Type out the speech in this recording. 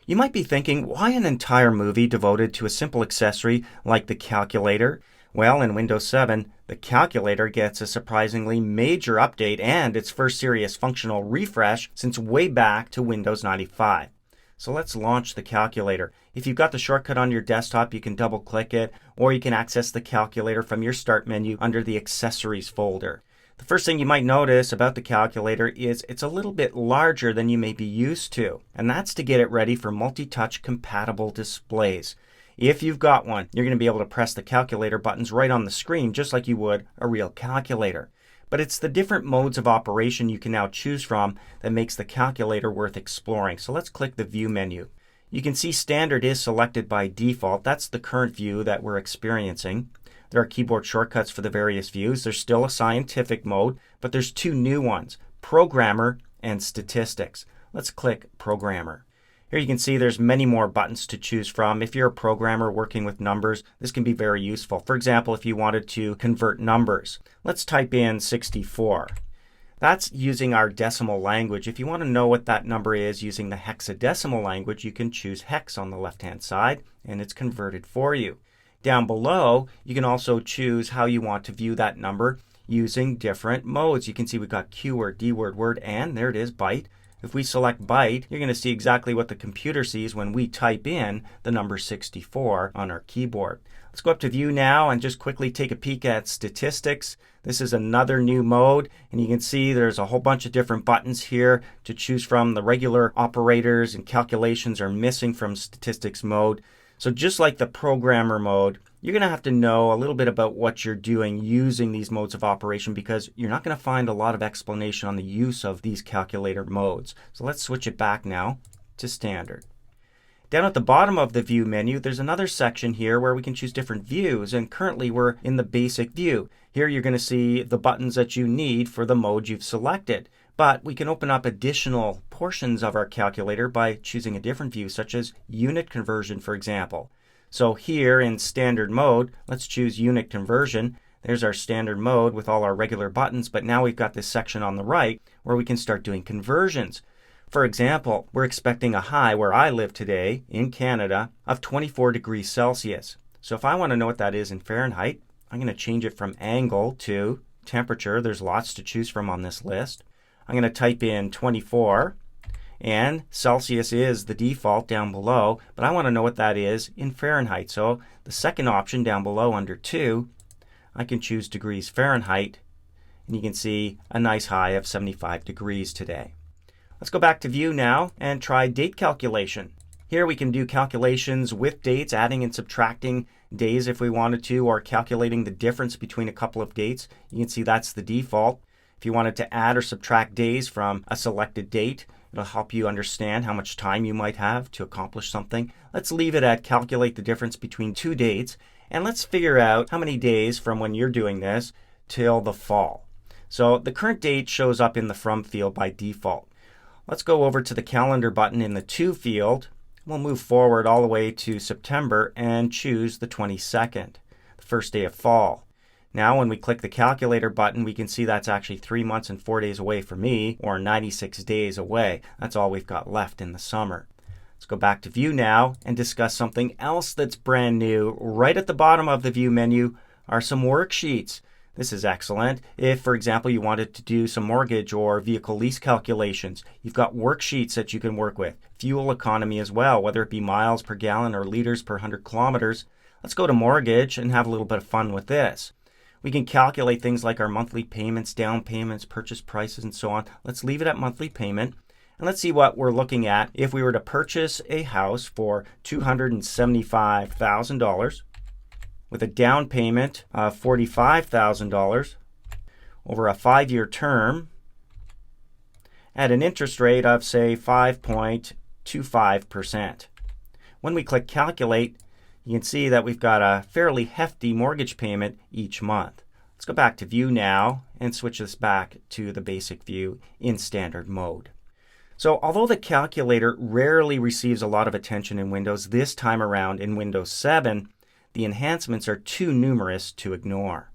You might be thinking, why an entire movie devoted to a simple accessory like the calculator? Well, in Windows 7, the calculator gets a surprisingly major update and its first serious functional refresh since way back to Windows 95. So let's launch the calculator. If you've got the shortcut on your desktop, you can double-click it, or you can access the calculator from your Start menu under the Accessories folder. The first thing you might notice about the calculator is it's a little bit larger than you may be used to, and that's to get it ready for multi-touch compatible displays. If you've got one, you're going to be able to press the calculator buttons right on the screen just like you would a real calculator. But it's the different modes of operation you can now choose from that makes the calculator worth exploring. So let's click the View menu. You can see Standard is selected by default. That's the current view that we're experiencing. There are keyboard shortcuts for the various views. There's still a scientific mode, but there's two new ones, Programmer and Statistics. Let's click Programmer. Here you can see there's many more buttons to choose from. If you're a programmer working with numbers, this can be very useful. For example, if you wanted to convert numbers, let's type in 64. That's using our decimal language. If you want to know what that number is using the hexadecimal language, you can choose hex on the left-hand side, and it's converted for you. Down below, you can also choose how you want to view that number using different modes. You can see we've got Q word, D word, word, and there it is, byte. If we select byte, you're going to see exactly what the computer sees when we type in the number 64 on our keyboard. Let's go up to View now and just quickly take a peek at Statistics. This is another new mode, and you can see there's a whole bunch of different buttons here to choose from. The regular operators and calculations are missing from Statistics mode. So just like the Programmer mode, you're going to have to know a little bit about what you're doing using these modes of operation because you're not going to find a lot of explanation on the use of these calculator modes. So let's switch it back now to Standard. Down at the bottom of the View menu, there's another section here where we can choose different views, and currently we're in the basic view. Here you're going to see the buttons that you need for the mode you've selected. But we can open up additional portions of our calculator by choosing a different view, such as unit conversion, for example. So here in Standard mode, let's choose unit conversion. There's our standard mode with all our regular buttons, but now we've got this section on the right where we can start doing conversions. For example, we're expecting a high where I live today in Canada of 24 degrees Celsius. So if I want to know what that is in Fahrenheit, I'm going to change it from angle to temperature. There's lots to choose from on this list. I'm going to type in 24, and Celsius is the default down below, but I want to know what that is in Fahrenheit. So the second option down below under 2, I can choose degrees Fahrenheit, and you can see a nice high of 75 degrees today. Let's go back to View now and try date calculation. Here we can do calculations with dates, adding and subtracting days if we wanted to, or calculating the difference between a couple of dates. You can see that's the default. If you wanted to add or subtract days from a selected date, it'll help you understand how much time you might have to accomplish something. Let's leave it at calculate the difference between two dates, and let's figure out how many days from when you're doing this till the fall. So the current date shows up in the From field by default. Let's go over to the Calendar button in the To field. We'll move forward all the way to September and choose the 22nd, the first day of fall. Now when we click the Calculator button, we can see that's actually 3 months and 4 days away for me, or 96 days away. That's all we've got left in the summer. Let's go back to View now and discuss something else that's brand new. Right at the bottom of the View menu are some worksheets. This is excellent. If, for example, you wanted to do some mortgage or vehicle lease calculations, you've got worksheets that you can work with. Fuel economy as well, whether it be miles per gallon or liters per 100 kilometers. Let's go to mortgage and have a little bit of fun with this. We can calculate things like our monthly payments, down payments, purchase prices, and so on. Let's leave it at monthly payment. And let's see what we're looking at if we were to purchase a house for $275,000 with a down payment of $45,000 over a 5-year term at an interest rate of, say, 5.25%. When we click Calculate, you can see that we've got a fairly hefty mortgage payment each month. Let's go back to View now and switch this back to the basic view in Standard mode. So although the calculator rarely receives a lot of attention in Windows, this time around in Windows 7, the enhancements are too numerous to ignore.